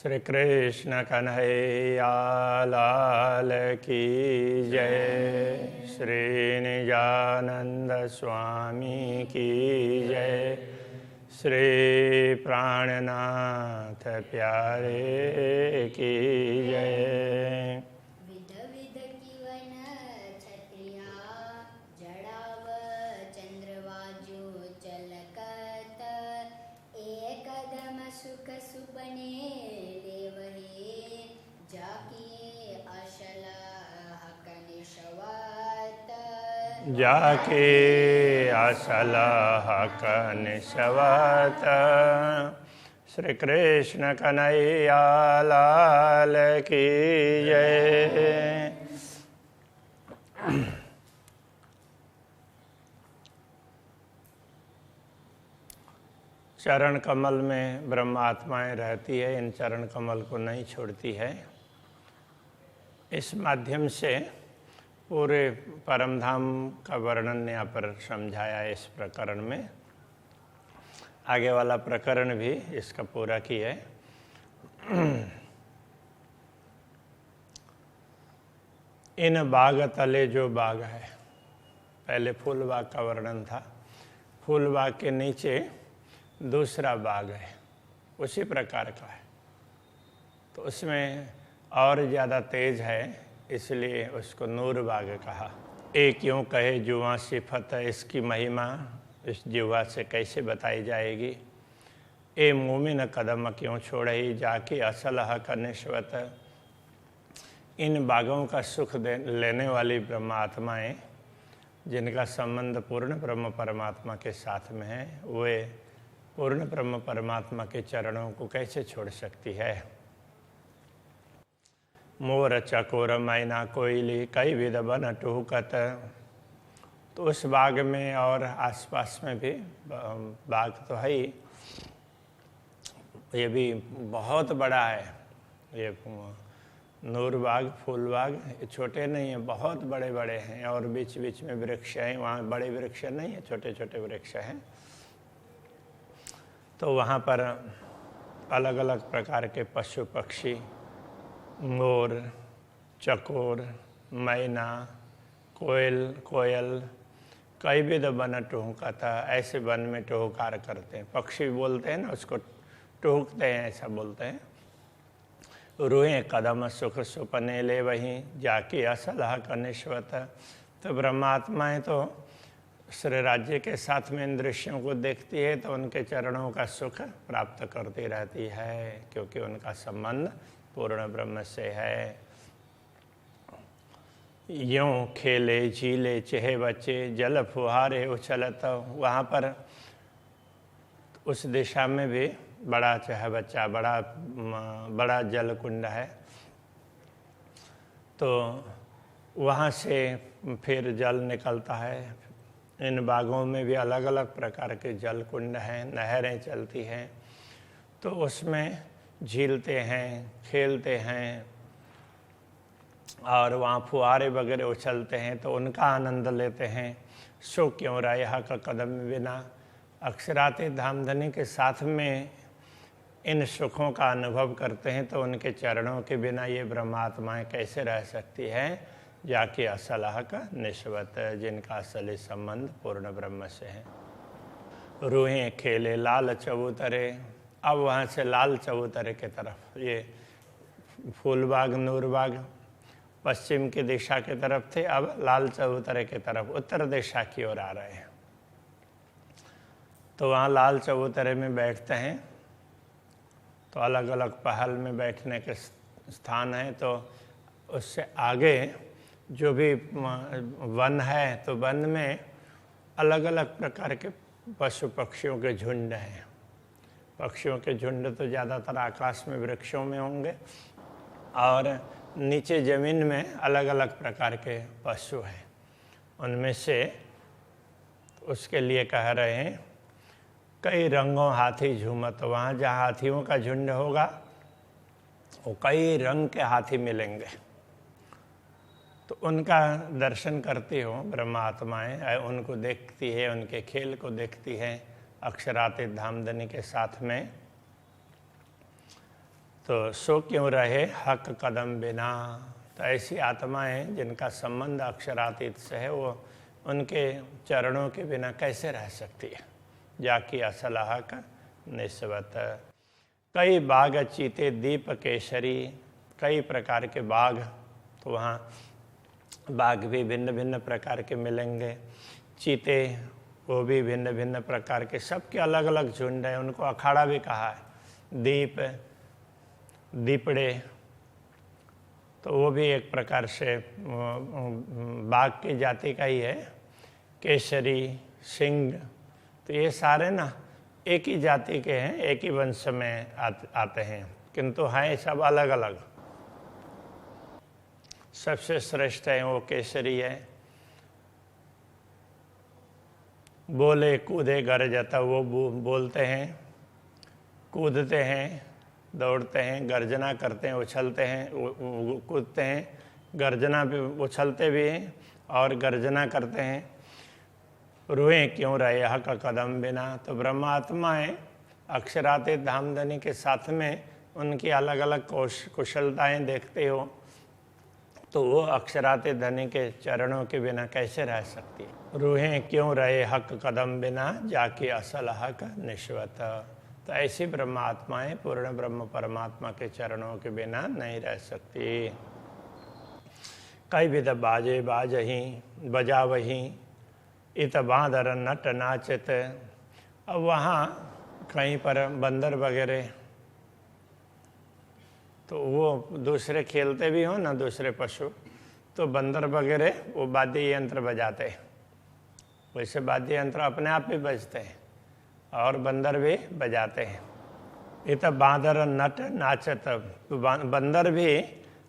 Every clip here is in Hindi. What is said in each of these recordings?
श्री कृष्ण कन्हैया लाल की जय। श्री निजानंद स्वामी की जय। श्री प्राणनाथ प्यारे की जय। विध विध कीवन छत्रिया जड़ाव चंद्रवाजु चलकत एक कदम सुख सुबने देवहे जाकी अशल हकन शवात जाके असल हक निशवत। श्री कृष्ण कन्हैया लाल की जय। चरण कमल में ब्रह्म आत्माएं रहती है, इन चरण कमल को नहीं छोड़ती है। इस माध्यम से पूरे परमधाम का वर्णन यहाँ पर समझाया है इस प्रकरण में। आगे वाला प्रकरण भी इसका पूरा की है। इन बाग तले जो बाग है, पहले फूल बाग का वर्णन था। फूल बाग के नीचे दूसरा बाग है, उसी प्रकार का है, तो उसमें और ज़्यादा तेज है, इसलिए उसको नूर बाग कहा। एक यूँ कहे जुआ सिफत, इसकी महिमा इस जुआ से कैसे बताई जाएगी। ए मोमिन कदम क्यों छोड़ई जाके असल हक निश्वत। इन बागों का सुख लेने वाली ब्रह्मात्माएँ, जिनका संबंध पूर्ण ब्रह्म परमात्मा के साथ में है, वे पूर्ण ब्रह्म परमात्मा के चरणों को कैसे छोड़ सकती है। मोर चकोर मैना कोयली कई विध बन टूकत। तो उस बाग में और आसपास में भी बाग तो है ही, ये भी बहुत बड़ा है। ये नूर बाग, फूल बाग ये छोटे नहीं हैं, बहुत बड़े बड़े हैं, और बीच बीच में वृक्ष हैं। वहाँ बड़े वृक्ष नहीं है, छोटे छोटे वृक्ष हैं। तो वहाँ पर अलग अलग प्रकार के पशु पक्षी, मोर, चकोर, मैना, कोयल कई विध बन टूहकता। ऐसे वन में टूहकार करते हैं, पक्षी बोलते हैं ना, उसको टूहकते हैं, ऐसा बोलते हैं। रूहे कदम सुख सुपने ले वहीं जाके असल हक निश्वत। तो ब्रह्मात्माएँ तो श्री राज्य के साथ में इन दृश्यों को देखती है, तो उनके चरणों का सुख प्राप्त करती रहती है, क्योंकि उनका संबंध पूर्ण ब्रह्म से है। यूँ खेले झीले चहे बच्चे जल फुहारे उछलत। वहाँ पर उस दिशा में भी बड़ा चह बच्चा, बड़ा जल कुंड है। तो वहाँ से फिर जल निकलता है। इन बागों में भी अलग अलग प्रकार के जल कुंड हैं, नहरें चलती हैं, तो उसमें झीलते हैं, खेलते हैं, और वहाँ फुहारे वगैरह उछलते हैं, तो उनका आनंद लेते हैं। सो क्यों राय का कदम बिना। अक्षराते धामधनी के साथ में इन सुखों का अनुभव करते हैं, तो उनके चरणों के बिना ये ब्रह्मात्माएँ कैसे रह सकती हैं। जाके असल हक निश्वत, जिनका असली संबंध पूर्ण ब्रह्म से है। रूहें खेले लाल चबूतरे। अब वहाँ से लाल चबूतरे की तरफ, ये फूलबाग नूरबाग पश्चिम की दिशा की तरफ थे, अब लाल चबूतरे की तरफ उत्तर दिशा की ओर आ रहे हैं। तो वहाँ लाल चबूतरे में बैठते हैं, तो अलग अलग पहल में बैठने के स्थान हैं। तो उससे आगे जो भी वन है, तो वन में अलग अलग प्रकार के पशु पक्षियों के झुंड हैं। पक्षियों के झुंड तो ज़्यादातर आकाश में वृक्षों में होंगे, और नीचे ज़मीन में अलग अलग प्रकार के पशु हैं। उनमें से उसके लिए कह रहे हैं कई रंगों हाथी झूमत। वहाँ जहाँ हाथियों का झुंड होगा, वो कई रंग के हाथी मिलेंगे, तो उनका दर्शन करती हो ब्रह्मात्माएँ, उनको देखती है, उनके खेल को देखती है। अक्षरातीत धामधनी के साथ में तो सो क्यों रहे हक कदम बिना। तो ऐसी आत्माएं जिनका संबंध अक्षरातीत से है, वो उनके चरणों के बिना कैसे रह सकती है। जाकी असल हक निस्बत। कई बाग चीते दीप केसरी, कई प्रकार के बाग, तो वहाँ बाग भी भिन्न भिन्न प्रकार के मिलेंगे। चीते वो भी भिन्न भिन्न प्रकार के, सबके अलग अलग झुंड है, उनको अखाड़ा भी कहा है। दीप, दीपड़े, तो वो भी एक प्रकार से बाघ की जाति का ही है। केसरी, सिंह, तो ये सारे ना एक ही जाति के हैं, एक ही वंश में आते हैं, किंतु हैं सब अलग अलग। सबसे श्रेष्ठ है वो केसरी है। बोले कूदे गरजता, वो बोलते हैं, कूदते हैं, दौड़ते हैं, गर्जना करते हैं, उछलते हैं, कूदते हैं, गर्जना भी, उछलते भी हैं और गर्जना करते हैं। रुएं क्यों रहे हक कदम बिना। तो ब्रह्मात्माएं अक्षरातीत धामधनी के साथ में उनकी अलग अलग कुशलताएं देखते हो, तो वो अक्षरातीत धनी के चरणों के बिना कैसे रह सकती है। रूहें क्यों रहे हक कदम बिना, जाके असल हक निश्वत। तो ऐसी ब्रह्मात्माएं पूर्ण ब्रह्म परमात्मा के चरणों के बिना नहीं रह सकती। कई विध बाजे बाजही बजावही, इत बांदर नट नाचत। अब वहाँ कहीं पर बंदर वगैरह, तो वो दूसरे खेलते भी हो ना, दूसरे पशु, तो बंदर वगैरह वो वाद्य यंत्र बजाते हैं। वैसे वाद्य यंत्र अपने आप भी बजते हैं और बंदर भी बजाते हैं। इत बांदर नट नाचत, तो बंदर भी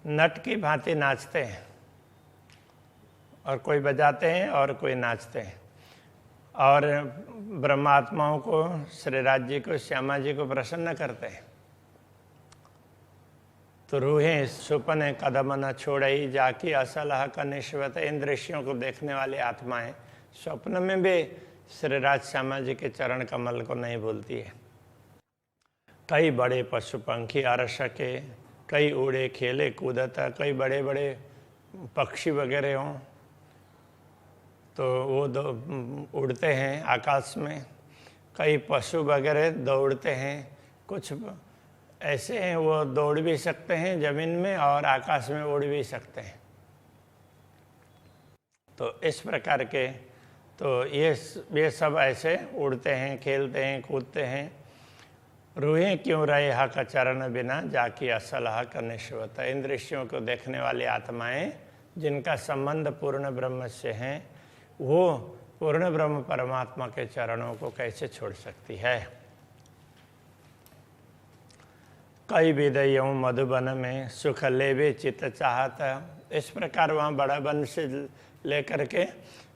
नट की भांति नाचते हैं, और कोई बजाते हैं और कोई नाचते हैं। और ब्रह्मात्माओं को, श्रीराज जी को, श्यामा जी को प्रसन्न करते हैं। तो रूहें सुपने कदम न छोड़ई, जाकी असल हक निश्वत। इन दृश्यों को देखने वाली आत्माएं स्वप्न में भी श्रीराज श्यामा जी के चरण कमल को नहीं भूलती है। कई बड़े पशु पंखी अरसके, कई उड़े खेले कूदता, कई बड़े बड़े पक्षी वगैरह हों तो वो उड़ते हैं आकाश में। कई पशु वगैरह दौड़ते हैं, कुछ ऐसे हैं वो दौड़ भी सकते हैं ज़मीन में और आकाश में उड़ भी सकते हैं। तो इस प्रकार के, तो ये सब ऐसे उड़ते हैं, खेलते हैं, कूदते हैं। रूहें क्यों रहे हक चरण बिना, जाकी असल हक निश्वत। इन दृश्यों को देखने वाली आत्माएं जिनका संबंध पूर्ण ब्रह्म से हैं, वो पूर्ण ब्रह्म परमात्मा के चरणों को कैसे छोड़ सकती है। कई विदयों मधुबन में सुख लेवे चित चाहत। इस प्रकार वहाँ बड़ा वन से लेकर के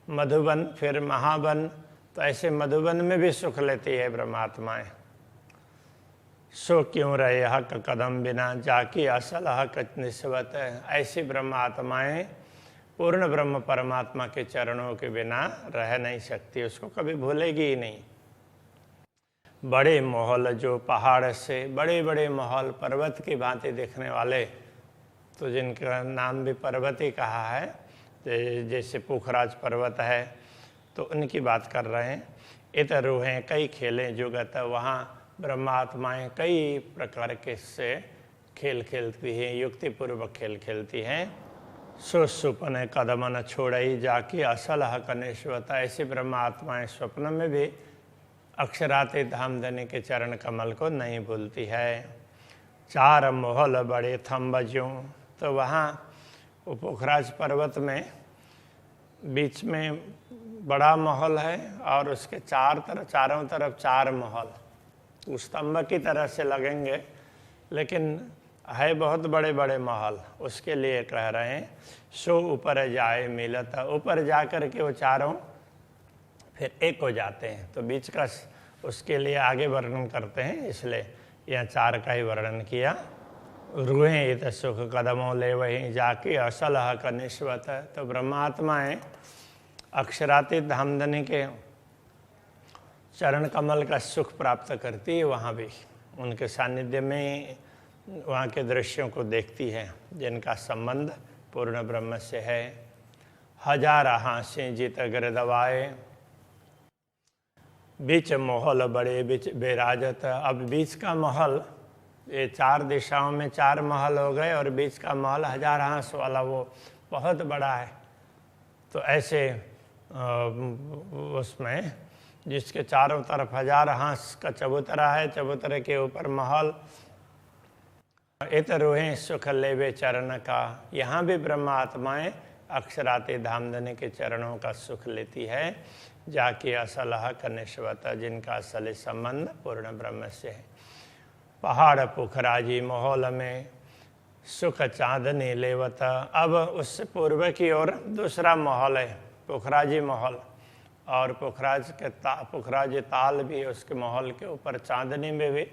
मधुबन, फिर महाबन, तो ऐसे मधुबन में भी सुख लेती है ब्रह्मात्माएं। सो क्यों रहे हक कदम बिना, जाकी असल हक निस्बत। ऐसी ब्रह्मात्माएं पूर्ण ब्रह्म परमात्मा के चरणों के बिना रह नहीं सकती, उसको कभी भूलेगी ही नहीं। बड़े महल जो पहाड़ से, बड़े बड़े महल पर्वत की भांति दिखने वाले, तो जिनका नाम भी पर्वत ही कहा है, जैसे पुखराज पर्वत है, तो उनकी बात कर रहे हैं। इत रूहें कई खेलें जुगत, वहाँ ब्रह्मात्माएं कई प्रकार के से खेल खेलती हैं, युक्तिपूर्वक खेल खेलती हैं। सुपन कदम न छोड़ई, जाकी असल हक निश्वत। ऐसी ब्रह्मात्माएं स्वप्न में भी अक्षरातीत धामधनी के चरण कमल को नहीं भूलती है। चार महल बड़े थम्बजों, तो वहाँ पोखराज पर्वत में बीच में बड़ा महल है और उसके चारों तरफ चार महल उस स्तंभ की तरह से लगेंगे, लेकिन है बहुत बड़े बड़े महल। उसके लिए कह रहे हैं सो ऊपर जाए मिलत, ऊपर जा कर के वो चारों फिर एक हो जाते हैं। तो बीच का उसके लिए आगे वर्णन करते हैं, इसलिए यह चार का ही वर्णन किया। रूहें इत सुख कदमों ले वहीं जाके असल हक निश्वत। तो ब्रह्मात्माएं अक्षरातीत धामधनी के चरण कमल का सुख प्राप्त करती है, वहाँ भी उनके सानिध्य में वहाँ के दृश्यों को देखती है जिनका संबंध पूर्ण ब्रह्म से है। हजार हांसे जित गिरदवाए, बीच महल बड़े बीच बेराजत। अब बीच का महल, ये 4 दिशाओं में 4 महल हो गए और बीच का महल 1000 हांस वाला वो बहुत बड़ा है। तो ऐसे उसमें जिसके चारों तरफ 1000 हांस का चबूतरा है, चबूतरे के ऊपर महल। इत रोहें सुख लेवे चरण का, यहाँ भी ब्रह्म आत्माएं अक्षराते धामधनी के चरणों का सुख लेती है। जाके असलह कनिष्वत, जिनका असली संबंध पूर्ण ब्रह्म से है। पहाड़ पुखराजी माहौल में सुख चांदनी लेवत। अब उससे पूर्व की ओर दूसरा महल है, पुखराजी महल, और पुखराज ताल भी उसके महल के ऊपर चांदनी में भी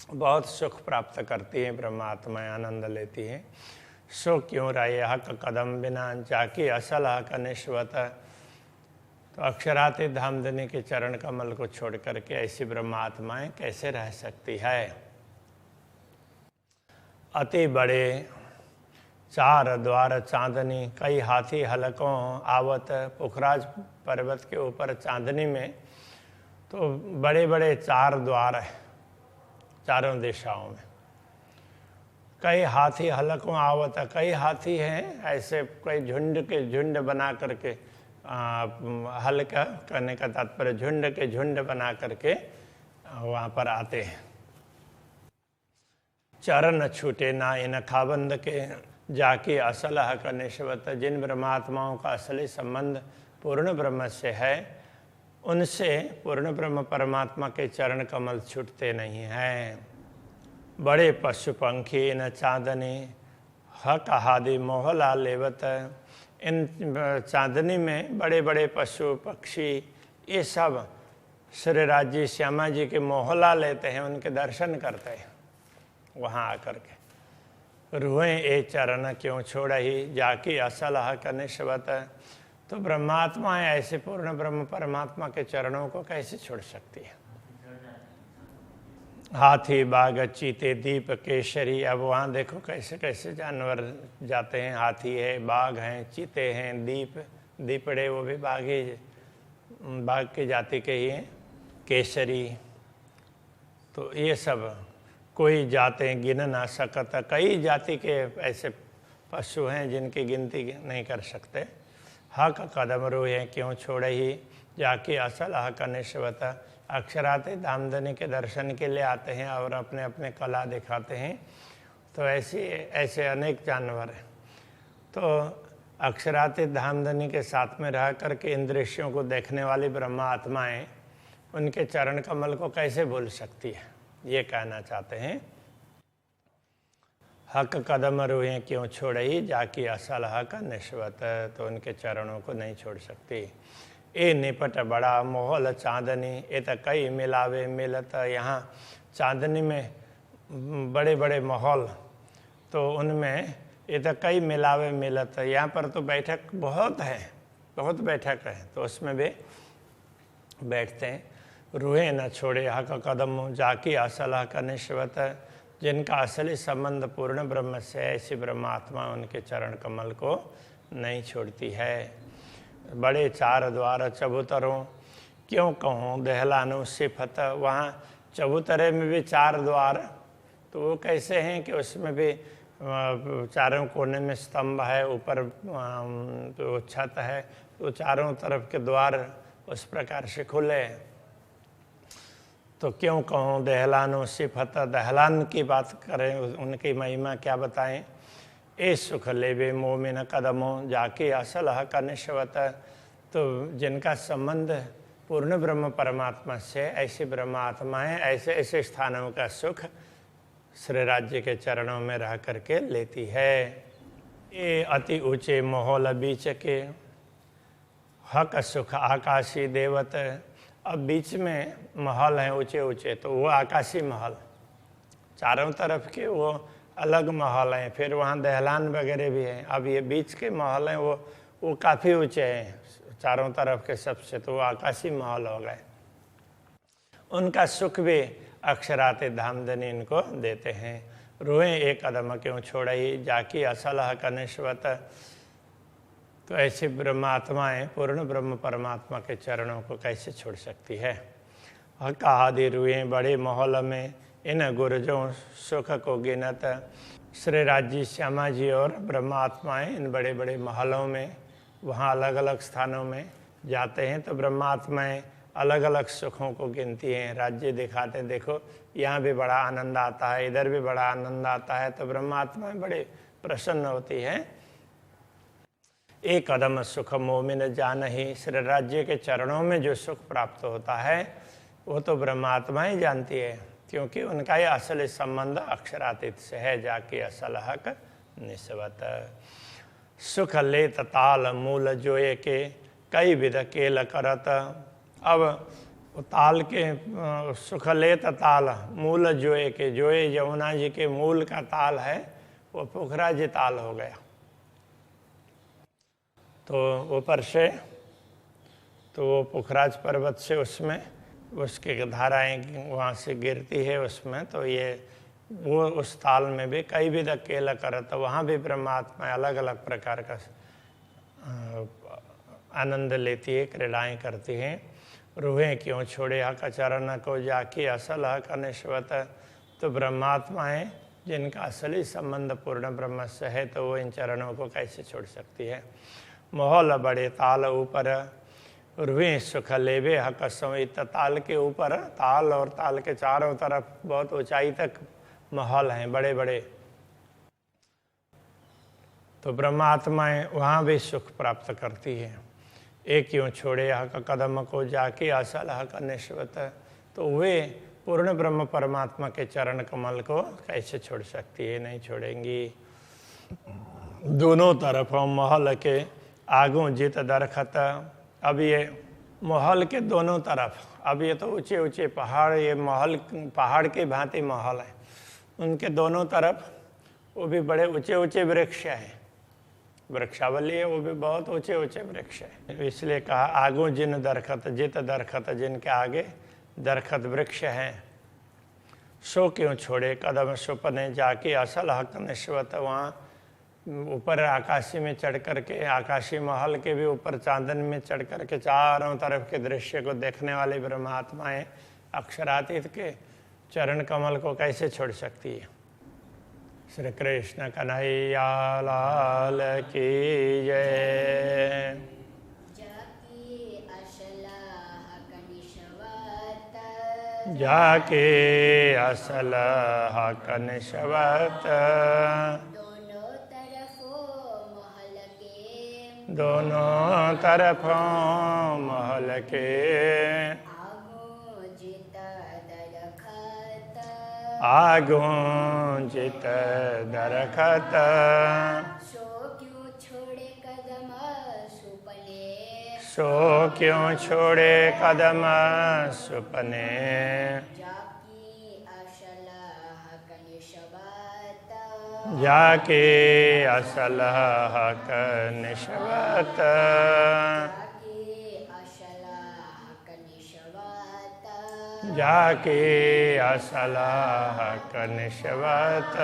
बहुत सुख प्राप्त करती है, ब्रह्मात्माएं आनंद लेती हैं। सो क्यों रहे हक कदम बिना, जाके असल हक निश्वत। तो अक्षराते धामधनी के चरण कमल को छोड़ करके ऐसी ब्रह्मात्माएं कैसे रह सकती है। अति बड़े 4 द्वार चांदनी, कई हाथी हलकों आवत। पुखराज पर्वत के ऊपर चांदनी में तो बड़े बड़े 4 द्वार है चारों दिशाओं में। कई हाथी हलकों आवत, कई हाथी हैं ऐसे, कई झुंड के झुंड बना करके, हल्का करने का तात्पर्य झुंड के झुंड बना करके वहाँ पर आते हैं। चरण छूटे ना इन खाबंद के, जाके असल हक निश्वत। जिन ब्रह्मात्माओं का असली संबंध पूर्ण ब्रह्म से है, उनसे पूर्ण ब्रह्म परमात्मा के चरण कमल छूटते नहीं हैं। बड़े पशु पंखी इन चांदनी, हक हादि मोहला लेवत। इन चांदनी में बड़े बड़े पशु पक्षी ये सब श्री राज्य श्यामा जी के मोहला लेते हैं, उनके दर्शन करते हैं वहाँ आकर के। रूहें ए चरण क्यों छोड़ ही, जाके असल हक निश्वत। तो ब्रह्मात्मा ऐसे पूर्ण ब्रह्म परमात्मा के चरणों को कैसे छोड़ सकती है। हाथी बाघ चीते दीप केशरी, अब वहाँ देखो कैसे कैसे जानवर जाते हैं। हाथी है, बाघ हैं, चीते हैं, दीपड़े वो भी बाघ की जाति के ही हैं। केसरी, तो ये सब कोई जाते गिन ना सकत। कई जाति के ऐसे पशु हैं जिनकी गिनती नहीं कर सकते। हक कदम रोए क्यों छोड़े ही, जाके असल हक निश्वत। अक्षराते धामधनी के दर्शन के लिए आते हैं और अपने अपने कला दिखाते हैं। तो ऐसे अनेक जानवर हैं। तो अक्षराते धामधनी के साथ में रह करके इन दृश्यों को देखने वाली ब्रह्मा आत्माएं उनके चरण कमल को कैसे भूल सकती है, ये कहना चाहते हैं। हक कदम रोए क्यों छोड़े ही, जाके असल हक निश्वत। तो उनके चरणों को नहीं छोड़ सकती। ए निपट बड़ा मोहल चांदनी, ए तो कई मिलावे मिलत। यहाँ चांदनी में बड़े बड़े महल, तो उनमें ये तो कई मिलावे मिलत। यहाँ पर तो बैठक बहुत है, बहुत बैठक है, तो उसमें भी बैठते हैं। रूहे न छोड़े हक कदम, जाके असल हक निश्वत। जिनका असली संबंध पूर्ण ब्रह्म से, ऐसी ब्रह्मात्मा उनके चरण कमल को नहीं छोड़ती है। बड़े 4 द्वार चबूतरों, क्यों कहूँ दहलानो सिफत। वहाँ चबूतरे में भी 4 द्वार, तो वो कैसे हैं कि उसमें भी चारों कोने में स्तंभ है, ऊपर तो छत है, तो चारों तरफ के द्वार उस प्रकार से खुले। तो क्यों कहूँ दहलानो सिफत। दहलान की बात करें, उनकी महिमा क्या बताएं। ए सुख लेवे मोमिन कदमों, जाके असल हक निश्वत। तो जिनका संबंध पूर्ण ब्रह्म परमात्मा से, ऐसी ब्रह्मात्माएं ऐसे ऐसे स्थानों का सुख श्री राज्य के चरणों में रह करके लेती है। ये अति ऊंचे माहौल बीच के, हक सुख आकाशी देवत। अब बीच में महल हैं ऊंचे ऊंचे, तो वो आकाशी महल, चारों तरफ के वो अलग महल हैं। फिर वहाँ दहलान वगैरह भी हैं। अब ये बीच के महल हैं वो काफ़ी ऊंचे हैं चारों तरफ के सबसे, तो वो आकाशी महल हो गए। उनका सुख भी अक्षराते धामधनी इनको देते हैं। रोएं एक कदम क्यों छोड़ई, जाकी असल हक निश्वत। तो ऐसे ब्रह्मात्माएं पूर्ण ब्रह्म परमात्मा के चरणों को कैसे छोड़ सकती है। हक आदि रुएं बड़े महल में, इन गुरजों सुख को गिनत। श्री राज्य श्यामा जी और ब्रह्मात्माएं इन बड़े बड़े महलों में, वहाँ अलग अलग स्थानों में जाते हैं तो ब्रह्मात्माएं अलग अलग सुखों को गिनती हैं, राज्य दिखाते हैं। देखो यहाँ भी बड़ा आनंद आता है, इधर भी बड़ा आनंद आता है, तो ब्रह्मात्माएं बड़े प्रसन्न होती हैं। एक कदम सुख मोमिन जानहि, श्री राज्य के चरणों में जो सुख प्राप्त होता है वो तो ब्रह्मात्माएं जानती है, क्योंकि उनका ये असली संबंध अक्षरातीत से है, जाके असल हक निस्बत। सुख ले ताल मूल जोए के, कई विध केल करत। अब ताल के सुख ले ताल मूल जोए के, जोए यमुना जी के मूल का ताल है वो पोखराज ताल हो गया। तो ऊपर से तो वो पोखराज पर्वत से उसमें उसके धाराएं वहाँ से गिरती है उसमें, तो ये वो उस ताल में भी कई विध केल करत। तो वहाँ भी परमात्मा अलग अलग प्रकार का आनंद लेती है, क्रीड़ाएँ करती हैं। रूहें क्यों छोड़े हक चरण को, जाकी असल हक निश्वत। तो ब्रह्मात्माएं जिनका असली संबंध पूर्ण ब्रह्म से है, तो वो इन चरणों को कैसे छोड़ सकती है। मोहल बड़े ताल ऊपर, रूहें सुख लेवे हक संवित। ताल के ऊपर, ताल और ताल के चारों तरफ बहुत ऊंचाई तक महल हैं बड़े बड़े, तो ब्रह्मात्माएं वहाँ भी सुख प्राप्त करती हैं। एक क्यों छोड़े हक कदम को, जाके असल हक निश्वत। तो वे पूर्ण ब्रह्म परमात्मा के चरण कमल को कैसे छोड़ सकती है, नहीं छोड़ेंगी। दोनों तरफों महल के आगों जित दरखत। अब ये महल के दोनों तरफ, अब ये तो ऊंचे ऊंचे पहाड़, ये महल पहाड़ के भांति महल है, उनके दोनों तरफ वो भी बड़े ऊंचे ऊंचे वृक्ष हैं, वृक्षावली है, वो भी बहुत ऊंचे ऊंचे वृक्ष है। इसलिए कहा आगों जिन दरखत, जित दरखत, जिनके आगे दरखत वृक्ष हैं। सो क्यों छोड़े कदम सुपने, जाके असल हक निश्वत। वहाँ ऊपर आकाशी में चढ़ करके, आकाशी महल के भी ऊपर चांदन में चढ़ करके चारों तरफ के दृश्य को देखने वाली ब्रह्मात्माएं अक्षरातीत के चरण कमल को कैसे छोड़ सकती है। श्री कृष्ण कन्हैया लाल की जय। जाके असल हक निश्वत। दोनों तरफों महल के आगों जित दरखत। सो क्यों छोड़े कदम सुपने, सो क्यों छोड़े कदम सुपने। जाकी असल हक निश्वत। जाके असल हक निश्वत। जाके असल हक निश्वत।